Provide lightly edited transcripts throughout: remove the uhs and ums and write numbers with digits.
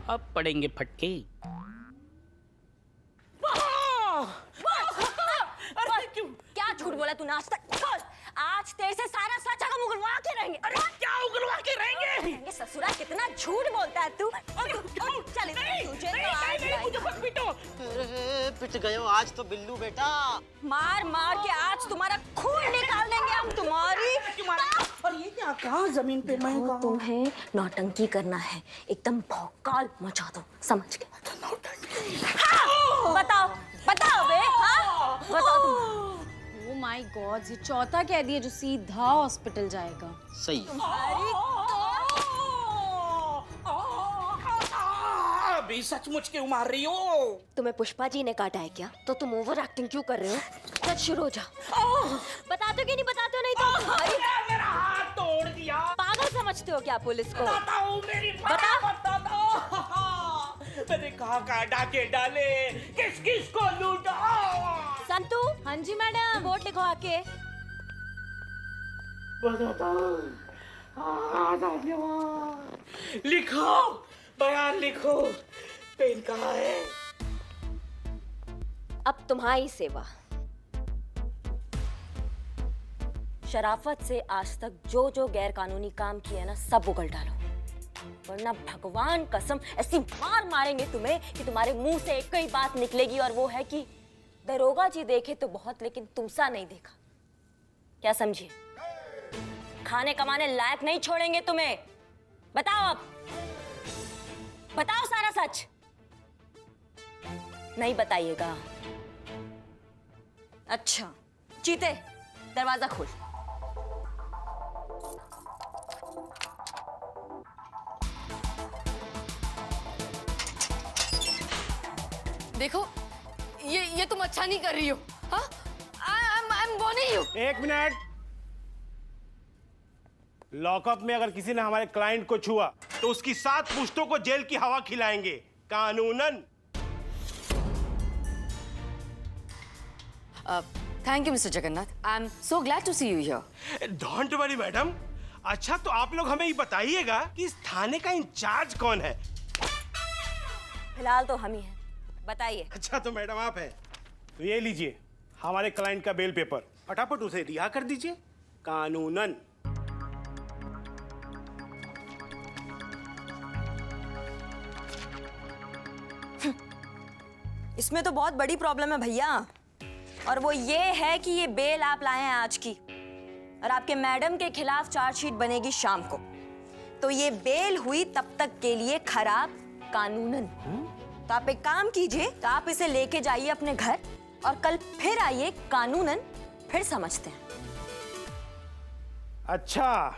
अब पड़ेंगे फटके। अरे क्यों? क्या झूठ बोला तूने आज तक? आज तेरे से सारा सच हम उगलवा के रहेंगे। अरे क्या उगलवा के रहेंगे? ससुरा कितना झूठ बोलता है तू। चल तुझे तो आज मुझे मत पीटो। अरे पिट गए हो आज तो बिल्लू बेटा। मार मार के आज तुम्हारा खून निकाल देंगे हम तुम्हारी। और ये क्या कहाँ जमीन पे मैं कहाँ? तुम्हें नौटंकी करना है, एकदम भौकाल मचा दो, समझ गए? हाँ, बताओ बताओ बे, हाँ बताओ तुम। ओह माय गॉड, ये चौथा कह दिया जो सीधा हॉस्पिटल जाएगा। सही। अभी सचमुच क्यों मार रही हो? तुम्हें पुष्पा जी ने काटा है क्या? तो तुम ओवर एक्टिंग क्यों कर रहे हो? सच शुरू हो जाओ। बताते हो कि नहीं बताते हो? नहीं तो मेरा हाथ तोड़ दिया। पागल समझते हो क्या पुलिस को? बताओ मेरी बता। मैंने कहाँ डाके डाले, किस किस को लूटा? संतू। हाँ जी मैडम। रिपोर्ट लिखो आके। लिखो, बयान लिखो। पेन कहाँ है? अब तुम्हारी सेवा। शराफत से आज तक जो जो गैर कानूनी काम किए ना, सब उगल डालो, वरना भगवान कसम ऐसी मार मारेंगे तुम्हें कि तुम्हारे मुंह से एक ही बात निकलेगी, और वो है कि दरोगा जी देखे तो बहुत, लेकिन तुमसा नहीं देखा। क्या समझिए? खाने कमाने लायक नहीं छोड़ेंगे तुम्हें। बताओ अब, बताओ सारा सच। नहीं बताइएगा? अच्छा, चीते दरवाजा खोल। देखो, ये तुम अच्छा नहीं कर रही हो। हाँ, आई एम वार्निंग यू। एक मिनट। लॉकअप में अगर किसी ने हमारे क्लाइंट को छुआ तो उसकी 7 पुश्तों को जेल की हवा खिलाएंगे, कानूनन। Thank you mister Jagannath, I am so glad to see you here. Don't worry madam. अच्छा तो आप लोग हमें ये बताइएगा कि इस थाने का इंचार्ज कौन है? फिलहाल तो हम ही हैं, बताइए। अच्छा तो मैडम आप हैं, तो ये लीजिए हमारे क्लाइंट का बेल पेपर, फटाफट उसे रिहा कर दीजिए, कानूनन। इसमें तो बहुत बड़ी प्रॉब्लम है भैया, और वो ये है कि ये बेल आप लाए हैं आज की, और आपके मैडम के खिलाफ चार्जशीट बनेगी शाम को, तो ये बेल हुई तब तक के लिए खराब कानूनन। तो आप एक काम कीजिए, तो आप इसे लेके जाइए अपने घर, और कल फिर आइए, कानूनन फिर समझते हैं। अच्छा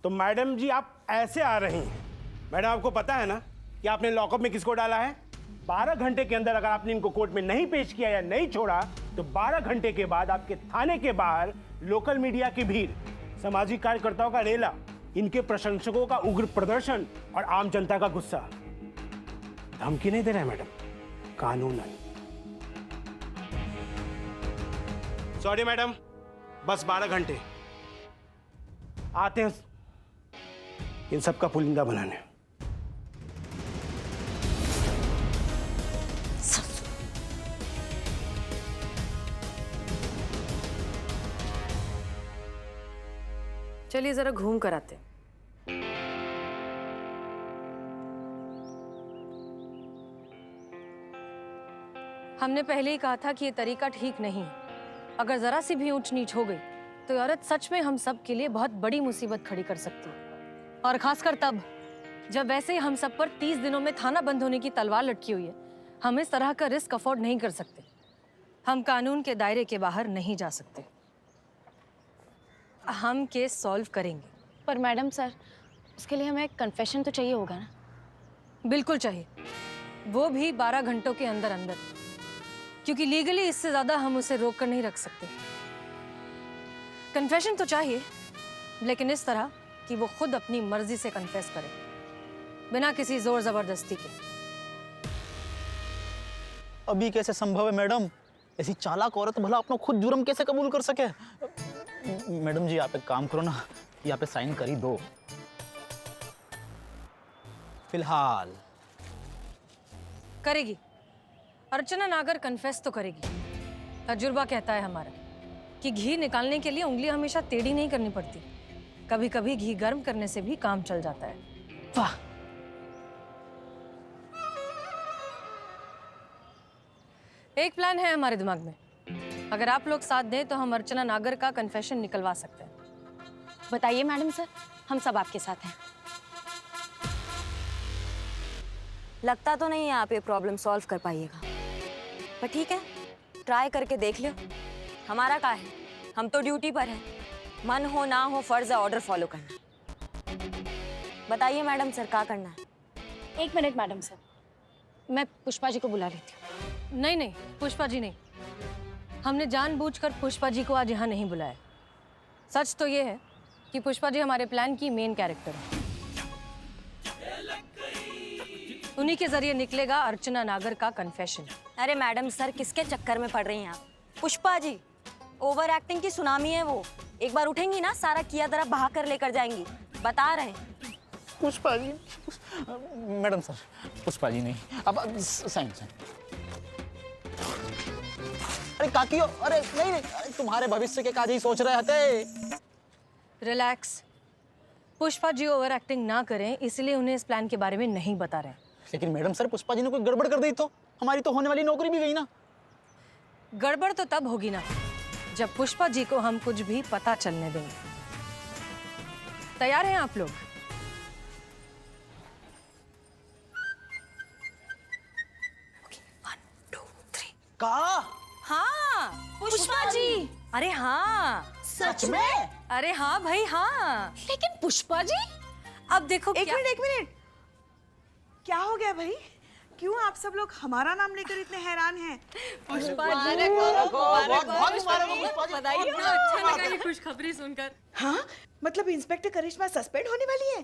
तो मैडम जी आप ऐसे आ रही हैं। मैडम आपको पता है ना कि आपने लॉकअप में किसको डाला है? 12 घंटे के अंदर अगर आपने इनको कोर्ट में नहीं पेश किया या नहीं छोड़ा तो 12 घंटे के बाद आपके थाने के बाहर लोकल मीडिया की भीड़, सामाजिक कार्यकर्ताओं का रेला, इनके प्रशंसकों का उग्र प्रदर्शन और आम जनता का गुस्सा। धमकी नहीं दे रहे मैडम, कानूनन। सॉरी मैडम, बस 12 घंटे। आते हैं इन सब का पुलिंदा बनाने। चलिए जरा घूम कर आते हैं। हमने पहले ही कहा था कि ये तरीका ठीक नहीं है। अगर जरा सी भी ऊंच नीच हो गई तो ये औरत सच में हम सब के लिए बहुत बड़ी मुसीबत खड़ी कर सकती है, और खासकर तब जब वैसे ही हम सब पर 30 दिनों में थाना बंद होने की तलवार लटकी हुई है। हम इस तरह का रिस्क अफोर्ड नहीं कर सकते। हम कानून के दायरे के बाहर नहीं जा सकते। हम केस सॉल्व करेंगे। पर मैडम सर, उसके लिए हमें कन्फेशन तो चाहिए होगा ना? बिल्कुल चाहिए, वो भी 12 घंटों के अंदर अंदर, क्योंकि लीगली इससे ज्यादा हम उसे रोक कर नहीं रख सकते। कन्फेशन तो चाहिए, लेकिन इस तरह कि वो खुद अपनी मर्जी से कन्फेस करे। बिना किसी जोर जबरदस्ती के। अभी कैसे संभव है मैडम? ऐसी चालाक औरत भला अपना खुद जुर्म कैसे कबूल कर सके? मैडम जी आप एक काम करो ना, यहाँ पे साइन कर ही दो फिलहाल। करेगी, अर्चना नागर कन्फेस तो करेगी। तजुर्बा कहता है हमारा कि घी निकालने के लिए उंगली हमेशा टेढ़ी नहीं करनी पड़ती, कभी कभी घी गर्म करने से भी काम चल जाता है। वाह, एक प्लान है हमारे दिमाग में। अगर आप लोग साथ दें तो हम अर्चना नागर का कन्फेशन निकलवा सकते हैं। बताइए मैडम सर, हम सब आपके साथ हैं। लगता तो नहीं है आप ये प्रॉब्लम सॉल्व कर पाइएगा, पर ठीक है, ट्राई करके देख लो। हमारा क्या है, हम तो ड्यूटी पर हैं। मन हो ना हो फर्ज है ऑर्डर फॉलो करना। बताइए मैडम सर, क्या करना है? 1 मिनट मैडम सर, मैं पुष्पा जी को बुला लेती हूँ। नहीं नहीं पुष्पा जी नहीं, हमने जानबूझकर पुष्पा जी को आज यहाँ नहीं बुलाया। सच तो ये है कि पुष्पा जी हमारे प्लान की मेन कैरेक्टर है। उन्हीं के जरिए निकलेगा अर्चना नागर का कन्फेशन। अरे मैडम सर, किसके चक्कर में पड़ रही हैं आप? पुष्पा जी ओवर एक्टिंग की सुनामी है वो। एक बार उठेंगी ना, सारा किया दरा बहा कर लेकर जाएंगी, बता रहे हैं। पुष्पा जी, मैडम सर, पुष्पा जी नहीं, अब साइन साइन। अरे काकियो, अरे नहीं नहीं, अरे तुम्हारे भविष्य के काज ही सोच रहे थे। Relax, Pushpa ji over acting ना करें, इसलिए उन्हें इस प्लान के बारे में नहीं बता रहे। लेकिन मैडम सर, पुष्पा जी ने कोई गड़बड़ कर दी तो हमारी तो होने वाली नौकरी भी गई ना। गड़बड़ तो तब होगी ना जब पुष्पा जी को हम कुछ भी पता चलने देंगे। तैयार हैं आप लोग? का? हाँ पुष्पा जी। अरे हाँ, सच में? अरे हाँ भाई हाँ। लेकिन पुष्पा जी, अब देखो एक क्या मिनट, क्या हो गया भाई? क्यों आप सब लोग हमारा नाम लेकर इतने हैरान हैं? अच्छा लगा ये खुशखबरी सुनकर। हाँ, मतलब इंस्पेक्टर करिश्मा सस्पेंड होने वाली है?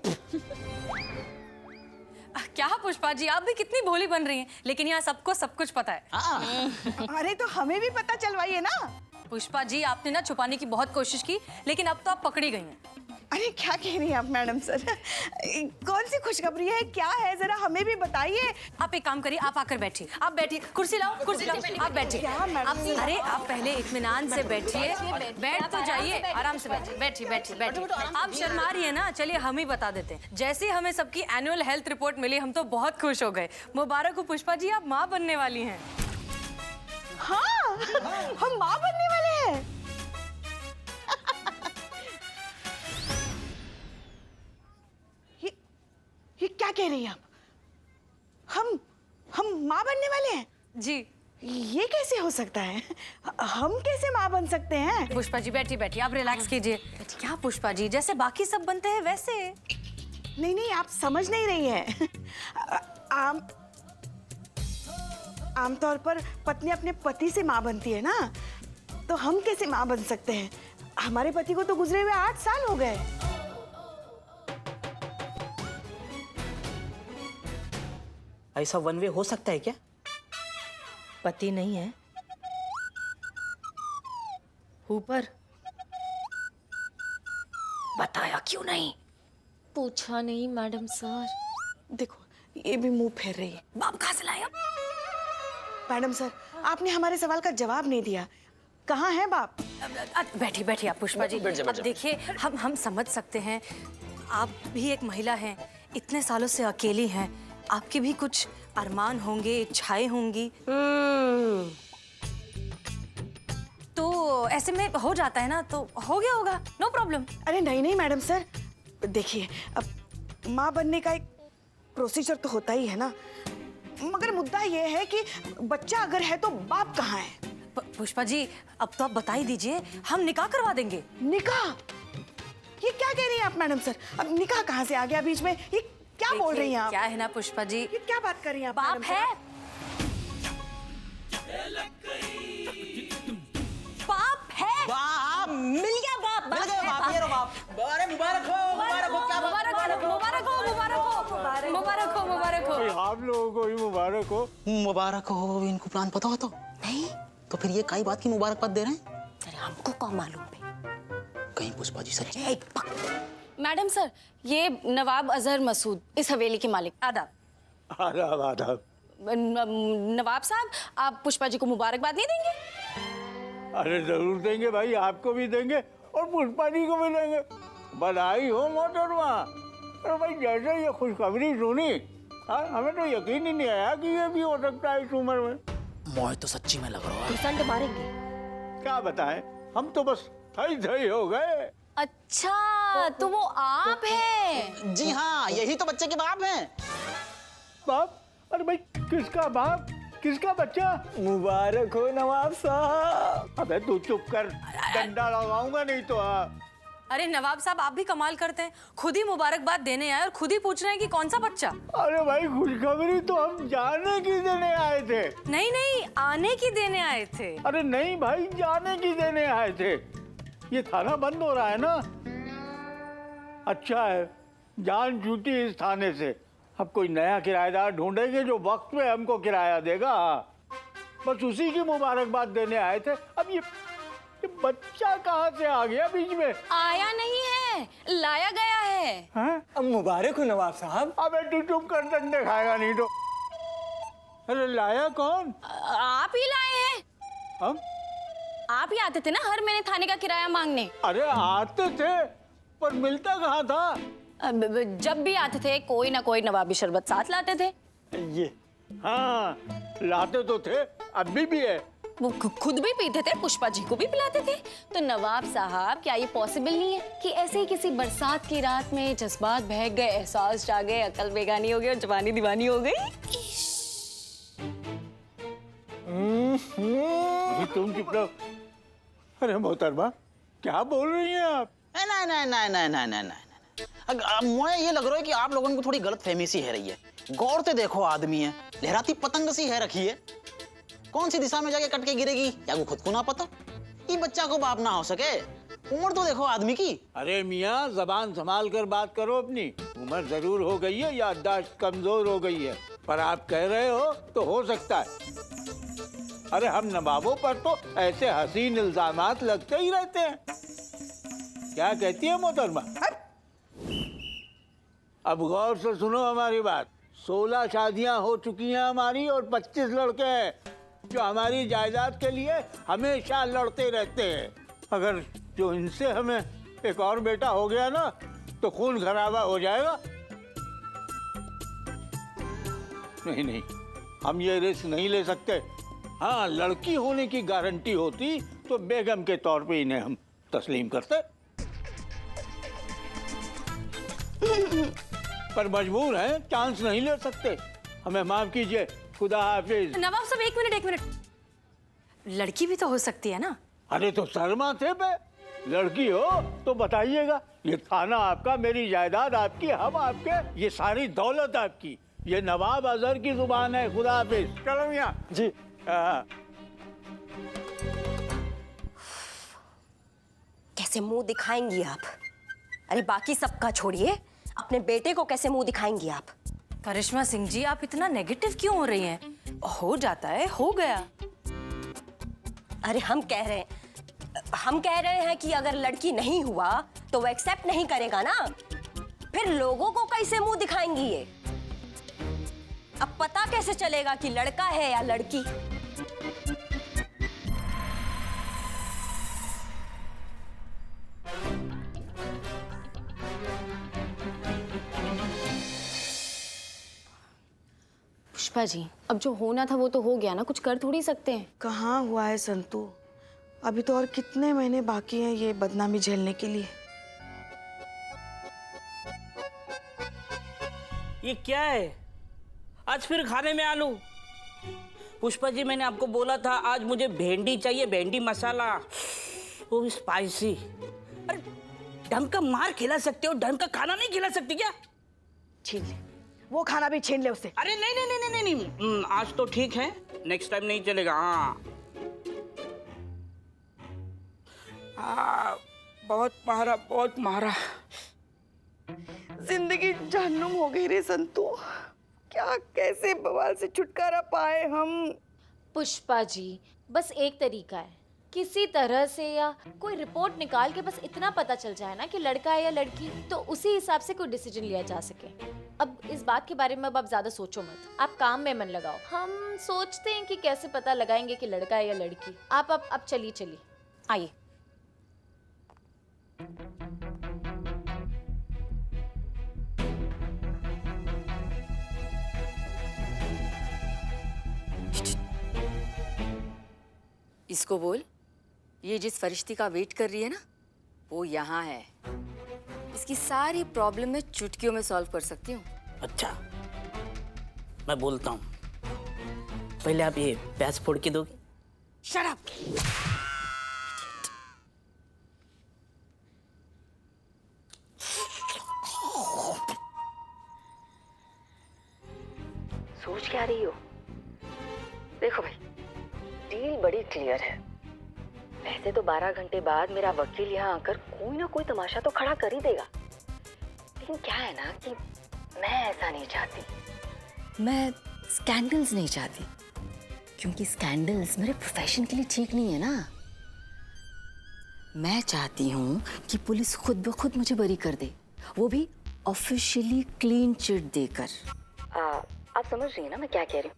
क्या पुष्पा जी, आप भी कितनी भोली बन रही हैं, लेकिन यहाँ सबको सब कुछ पता है। अरे तो हमें भी पता चलवाइए ना। पुष्पा जी, आपने ना छुपाने की बहुत कोशिश की, लेकिन अब तो आप पकड़ी गई हैं। अरे क्या कह रही हैं आप मैडम सर? कौन सी खुशखबरी है, क्या है, जरा हमें भी बताइए। आप एक काम करिए, आप आकर बैठिए। आप बैठिए, कुर्सी लाओ, आप बैठिए। क्या मैडम? अरे आप पहले इत्मीनान से बैठिए, बैठ तो जाइए, आराम से बैठिए। आप शर्मा रही है ना, चलिए हम ही बता देते हैं। जैसे ही हमें सबकी एनुअल हेल्थ रिपोर्ट मिली, हम तो बहुत खुश हो गए। मुबारक हो पुष्पा जी, आप माँ बनने वाली हैं। हाँ, हम माँ बनने वाले हैं। ये क्या कह रही हैं आप? हम माँ बनने वाले हैं? जी। ये कैसे हो सकता है? हम कैसे माँ बन सकते हैं? पुष्पा जी बैठिए, आप रिलैक्स कीजिए। क्या पुष्पा जी, जैसे बाकी सब बनते हैं वैसे। नहीं, आप समझ नहीं रही हैं। आमतौर पर पत्नी अपने पति से माँ बनती है ना, तो हम कैसे माँ बन सकते हैं? हमारे पति को तो गुजरे हुए 8 साल हो गए। ऐसा वन वे हो सकता है क्या? पति नहीं है, ऊपर बताया क्यों नहीं? पूछा नहीं मैडम सर। देखो, ये भी मुंह फेर रही है। बाप कहाँ से लाया? मैडम सर, आपने हमारे सवाल का जवाब नहीं दिया। कहाँ है बाप? बैठिए आप पुष्पा जी। अब देखिए, हम समझ सकते हैं, आप भी एक महिला हैं, इतने सालों से अकेली हैं, आपके भी कुछ अरमान होंगे, इच्छाएं होंगी। तो ऐसे में हो जाता है ना, तो हो गया होगा, नो प्रॉब्लम। अरे नहीं मैडम सर, देखिए, अब माँ बनने का एक प्रोसीजर तो होता ही है ना, मगर मुद्दा ये है कि बच्चा अगर है तो बाप कहाँ है? पुष्पा जी, अब तो आप बता ही दीजिए, हम निकाह करवा देंगे। निकाह? ये क्या कह रही हैं आप मैडम सर? अब निकाह कहाँ से आ गया बीच में? ये क्या बोल रही हैं आप? क्या है ना पुष्पा जी, ये क्या बात कर रही हैं आप? बाप मैडम है, सर? बाप है, बाप मिल गया बाप। मिल गया बाप, ये लो बाप। अरे मुबारक हो, क्या बात? मुबारक हो। मुबारक हो, मुबारक हो। आप लोगों को भी मुबारक हो। मुबारक हो। इनको प्लान पता हो तो नहीं, तो फिर ये कई बात की मुबारकबाद दे रहे हैं? अरे हमको कौन मालूम बे? कहीं पुष्पा जी सच ए, पक। मैडम सर, ये नवाब अजहर मसूद, इस हवेली के मालिक। आदाब। आदाब आदाब। नवाब साहब, आप पुष्पा जी को मुबारकबाद नहीं देंगे? अरे जरूर देंगे भाई, आपको भी देंगे और पुष्पा जी को भी देंगे। बधाई हो मोहतरमा। अरे भाई जैसे ये खुशखबरी सुनी, हमें तो यकीन ही नहीं आया कि ये भी हो सकता है इस उम्र में। मोह तो सच्ची में लग रहा है। घुसंड मारेंगे। क्या बताएं, हम तो बस थई हो गए। अच्छा, तो वो आप हैं? जी हाँ, यही तो बच्चे के बाप हैं। बाप? अरे भाई किसका बाप, किसका बच्चा? मुबारक हो नवाब साहब। अबे तू चुप कर, डंडा लगाऊंगा नहीं तो। अरे नवाब साहब, आप भी कमाल करते हैं, खुद ही मुबारकबाद देने आए और खुद ही पूछ रहे हैं कि कौन सा बच्चा। अरे भाई खुशखबरी तो हम जाने की देने आए थे। नहीं नहीं, आने की देने आए थे। अरे नहीं भाई, जाने की देने आए थे। ये थाना बंद हो रहा है ना। अच्छा है, जान छूटी इस थाने से। अब कोई नया किराएदार ढूंढेंगे जो वक्त पे हमको किराया देगा। बस उसी की मुबारकबाद देने आए थे। अब ये बच्चा कहाँ से आ गया बीच में? आया नहीं है, लाया गया है। हैं? अब मुबारक हो नवाब साहब। अबे तू चुप कर, डंडे खाएगा नहीं तो। अरे लाया कौन? आप ही लाए हैं। हम? आप ही आते थे ना हर महीने थाने का किराया मांगने। अरे आते थे, पर मिलता कहाँ था? जब भी आते थे कोई ना कोई नवाबी शरबत साथ लाते थे। ये हाँ, लाते तो थे, अभी भी है। वो खुद भी पीते थे, पुष्पा जी को भी पिलाते थे। तो नवाब साहब, क्या ये पॉसिबल नहीं है कि ऐसे ही किसी बरसात की रात में जज्बात बहक गए, एहसास जागे, अकल बेगानी हो गई और जवानी दीवानी हो गई? तुम चुप रहो। अरे मोहतरमा, क्या बोल रही हैं आप? नहीं नहीं नहीं नहीं नहीं नहीं नहीं, मुझे ये लग रहा है कि आप लोगों को थोड़ी गलत फहमी सी है रही है। गौर से देखो, आदमी है, लहराती पतंग सी है रखी है। कौन सी दिशा में जाके कट के गिरेगी या वो खुद को ना पता। ये बच्चा को बाप ना हो सके। उम्र तो देखो आदमी की। अरे मियाँ, जबान संभाल कर बात करो अपनी। उम्र जरूर हो गई है, याददाश्त कमजोर हो गई है, पर आप कह रहे हो तो हो सकता है। अरे हम नवाबों पर तो ऐसे हसीन इल्जामात लगते ही रहते हैं। क्या कहती है मोहतरमा? अब गौर से सुनो हमारी बात। 16 शादियां हो चुकी हैं हमारी और 25 लड़के हैं जो हमारी जायदाद के लिए हमेशा लड़ते रहते हैं। अगर जो इनसे हमें एक और बेटा हो गया ना, तो खून खराबा हो जाएगा। नहीं नहीं, हम ये रिस्क नहीं ले सकते। हाँ, लड़की होने की गारंटी होती तो बेगम के तौर पे इन्हें हम तस्लीम करते, पर मजबूर हैं, चांस नहीं ले सकते। हमें माफ कीजिए, खुदा हाफिज। नवाब साहब, एक मिनट। लड़की भी तो हो सकती है ना? अरे तो शर्मा थे पे, लड़की हो तो बताइएगा। ये थाना आपका, मेरी जायदाद आपकी, हम आपके, ये सारी दौलत आपकी। ये नवाब अजहर की जुबान है। खुदा हाफिज। चलो मियां जी। कैसे मुंह दिखाएंगी आप? अरे बाकी सबका छोड़िए, अपने बेटे को कैसे मुंह दिखाएंगी आप? करिश्मा सिंह जी, आप इतना नेगेटिव क्यों हो रही हैं? हो जाता है, हो गया। अरे हम कह रहे हैं कि अगर लड़की नहीं हुआ तो वो एक्सेप्ट नहीं करेगा ना, फिर लोगों को कैसे मुंह दिखाएंगी ये? अब पता कैसे चलेगा कि लड़का है या लड़की? पुष्पा जी, अब जो होना था वो तो हो गया ना, कुछ कर थोड़ी सकते हैं। कहाँ हुआ है संतू? अभी तो और कितने महीने बाकी हैं ये बदनामी झेलने के लिए। ये क्या है? आज फिर खाने में आलू? पुष्पा जी, मैंने आपको बोला था आज मुझे भेंडी चाहिए, भेंडी मसाला, वो भी स्पाइसी। अरे ढंग का मार खिला सकते हो, ढंग का खाना नहीं खिला सकती क्या? छीन ले, वो खाना भी छीन ले उससे। अरे नहीं नहीं नहीं नहीं नहीं, आज तो ठीक है, नेक्स्ट टाइम नहीं चलेगा। हाँ, बहुत मारा, बहुत मारा। जिंदगी जहन्नुम हो गई रे संतू। क्या कैसे बवाल से छुटकारा पाए हम? पुष्पा जी, बस एक तरीका है, किसी तरह से या कोई रिपोर्ट निकाल के बस इतना पता चल जाए ना कि लड़का है या लड़की, तो उसी हिसाब से कोई डिसीजन लिया जा सके। अब इस बात के बारे में अब आप ज्यादा सोचो मत, आप काम में मन लगाओ। हम सोचते हैं कि कैसे पता लगाएंगे कि लड़का है या लड़की। आप अब चलिए चलिए, आइए। इसको बोल, ये जिस फरिश्ती का वेट कर रही है ना, वो यहाँ है। इसकी सारी प्रॉब्लम मैं चुटकियों में सॉल्व कर सकती हूँ। अच्छा, मैं बोलता हूँ। पहले आप ये प्याज फोड़ के दोगे? Shut up. सोच क्या रही हो? देखो भाई, डील बड़ी क्लियर है। वैसे तो 12 घंटे बाद मेरा वकील यहाँ आकर कोई ना कोई तमाशा तो खड़ा कर ही देगा, लेकिन क्या है ना कि मैं ऐसा नहीं चाहती। मैं स्कैंडल्स नहीं चाहती, क्योंकि स्कैंडल्स मेरे प्रोफेशन के लिए ठीक नहीं है ना। मैं चाहती हूँ कि पुलिस खुद ब खुद मुझे बरी कर दे, वो भी ऑफिशियली क्लीन चिट देकर। आप समझ रही हैं ना मैं क्या कह रही हूँ?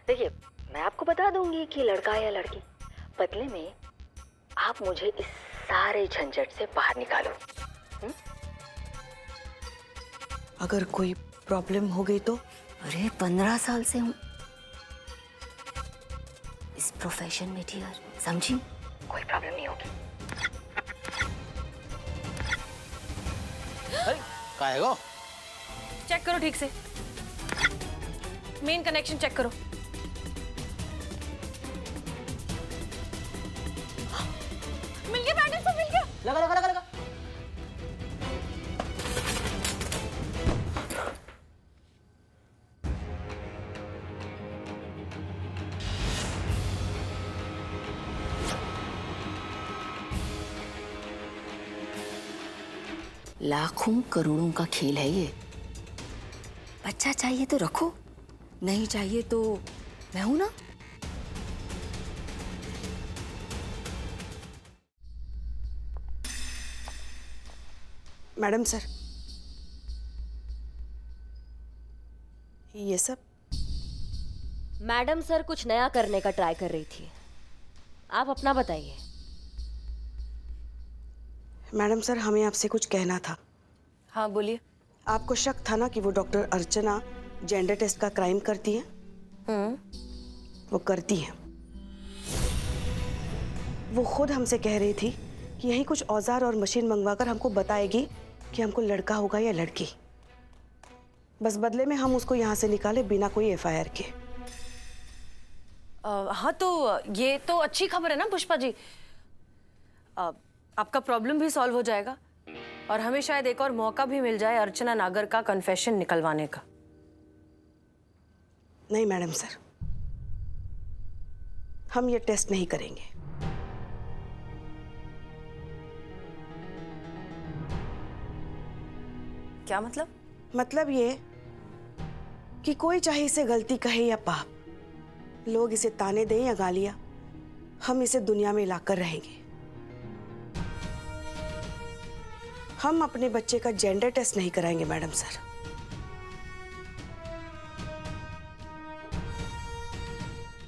देखिए, मैं आपको बता दूंगी कि लड़का है या लड़की, बदले में आप मुझे इस सारे झंझट से बाहर निकालो। अगर कोई प्रॉब्लम हो गई तो? अरे 15 साल से हूँ इस प्रोफेशन में डियर, समझी? कोई प्रॉब्लम नहीं होगी। का है गो? चेक करो ठीक से, मेन कनेक्शन चेक करो। मिल गया पैटर्न, सब मिल गया। लगा लगा लगा लगा। लाखों करोड़ों का खेल है ये। बच्चा चाहिए तो रखो, नहीं चाहिए तो मैं हूं ना। मैडम सर, ये सब? मैडम सर कुछ नया करने का ट्राई कर रही थी, आप अपना बताइए। मैडम सर, हमें आपसे कुछ कहना था। हाँ बोलिए। आपको शक था ना कि वो डॉक्टर अर्चना जेंडर टेस्ट का क्राइम करती है? वो करती है। वो खुद हमसे कह रही थी कि यही कुछ औजार और मशीन मंगवाकर हमको बताएगी कि हमको लड़का होगा या लड़की। बस बदले में हम उसको यहाँ से निकाले बिना कोई एफआईआर के। हाँ तो ये तो अच्छी खबर है ना पुष्पा जी। आपका प्रॉब्लम भी सॉल्व हो जाएगा और हमें शायद एक और मौका भी मिल जाए अर्चना नागर का कन्फेशन निकलवाने का। नहीं मैडम सर, हम ये टेस्ट नहीं करेंगे। क्या मतलब? मतलब ये कि कोई चाहे इसे गलती कहे या पाप, लोग इसे ताने दें या गालियां, हम इसे दुनिया में लाकर रहेंगे। हम अपने बच्चे का जेंडर टेस्ट नहीं कराएंगे मैडम सर।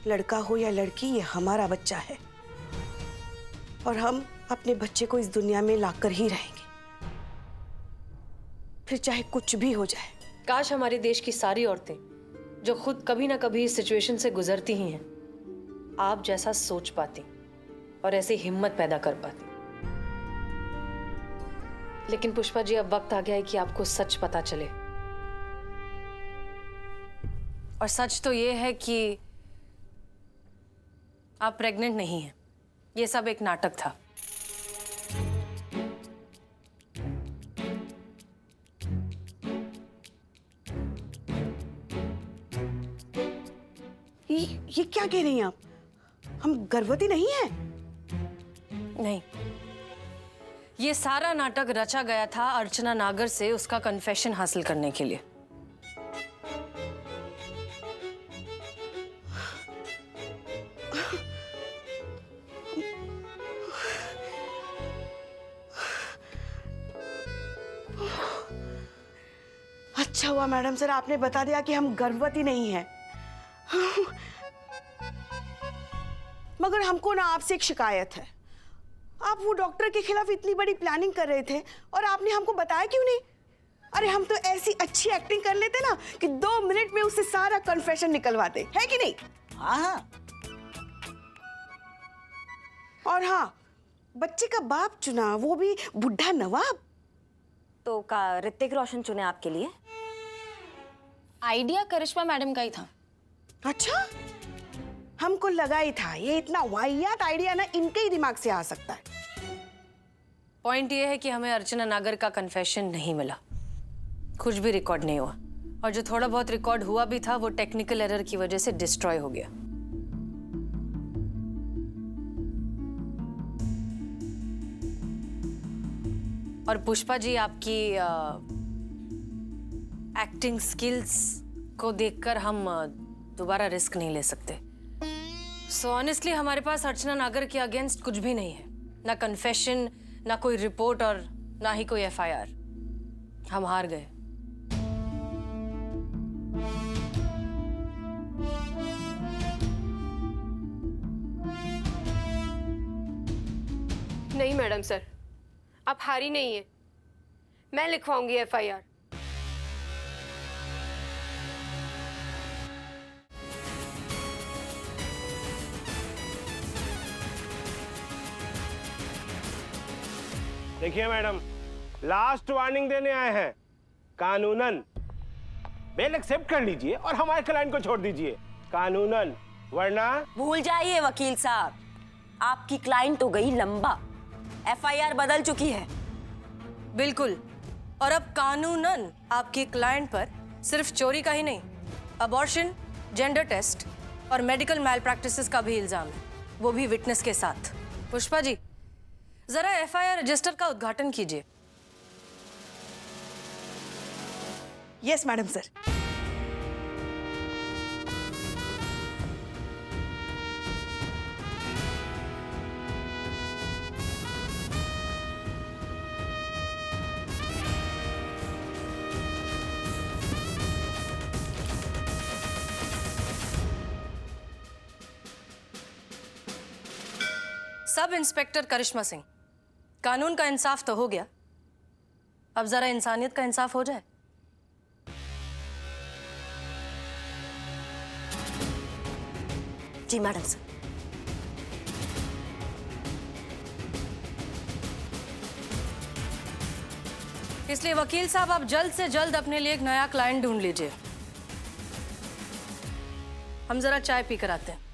लड़का हो या लड़की, ये हमारा बच्चा है और हम अपने बच्चे को इस दुनिया में लाकर ही रहेंगे, फिर चाहे कुछ भी हो जाए। काश हमारे देश की सारी औरतें जो खुद कभी ना कभी इस सिचुएशन से गुजरती ही हैं, आप जैसा सोच पाती और ऐसी हिम्मत पैदा कर पाती। लेकिन पुष्पा जी, अब वक्त आ गया है कि आपको सच पता चले। और सच तो ये है कि आप प्रेग्नेंट नहीं हैं। ये सब एक नाटक था। ये क्या कह रही हैं आप? हम गर्भवती नहीं हैं। नहीं, ये सारा नाटक रचा गया था अर्चना नागर से उसका कन्फेशन हासिल करने के लिए। अच्छा हुआ मैडम सर आपने बता दिया कि हम गर्भवती नहीं हैं। मगर हमको ना आपसे एक शिकायत है। आप वो डॉक्टर के खिलाफ इतनी बड़ी प्लानिंग कर रहे थे और आपने हमको बताया क्यों नहीं? अरे हम तो ऐसी अच्छी एक्टिंग कर लेते ना कि 2 मिनट में उससे सारा कन्फेशन निकलवाते, है कि नहीं? हाँ। और हाँ, बच्चे का बाप चुना, वो भी बुढ़ा नवाब। तो का ऋतिक रोशन चुने आपके लिए? आइडिया करिश्मा मैडम का ही था। अच्छा, हमको लगा ही था ये इतना वाहियात आइडिया ना इनके ही दिमाग से आ सकता है। पॉइंट ये है कि हमें अर्चना नागर का कन्फेशन नहीं मिला, कुछ भी रिकॉर्ड नहीं हुआ, और जो थोड़ा बहुत रिकॉर्ड हुआ भी था वो टेक्निकल एरर की वजह से डिस्ट्रॉय हो गया। और पुष्पा जी, आपकी एक्टिंग स्किल्स को देखकर हम दोबारा रिस्क नहीं ले सकते। सो ऑनेस्टली हमारे पास अर्चना नागर के अगेंस्ट कुछ भी नहीं है, ना कन्फेशन, ना कोई रिपोर्ट और ना ही कोई एफआईआर। हम हार गए। नहीं मैडम सर, आप हारी नहीं है, मैं लिखवाऊंगी एफआईआर। देखिए मैडम, लास्ट वार्निंग देने आए हैं। कानूनन बेल एक्सेप्ट कर लीजिए और हमारे क्लाइंट को छोड़ दीजिए, कानूनन, वरना। भूल जाइए वकील साहब, आपकी क्लाइंट तो गई लंबा, एफआईआर बदल चुकी है। बिल्कुल, और अब कानूनन आपकी क्लाइंट पर सिर्फ चोरी का ही नहीं, अबॉर्शन, जेंडर टेस्ट और मेडिकल मैल प्रैक्टिसेस का भी इल्जाम है, वो भी विटनेस के साथ। पुष्पा जी, जरा एफआईआर रजिस्टर का उद्घाटन कीजिए। Yes madam sir. Sub inspector Karishma Singh, कानून का इंसाफ तो हो गया, अब जरा इंसानियत का इंसाफ हो जाए। जी मैडम सर। इसलिए वकील साहब, आप जल्द से जल्द अपने लिए एक नया क्लाइंट ढूंढ लीजिए। हम जरा चाय पी कर आते हैं।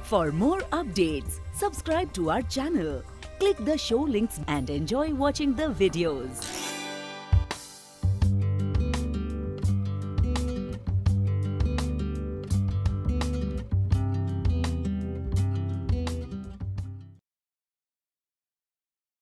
For more updates, subscribe to our channel, click the show links and enjoy watching the videos.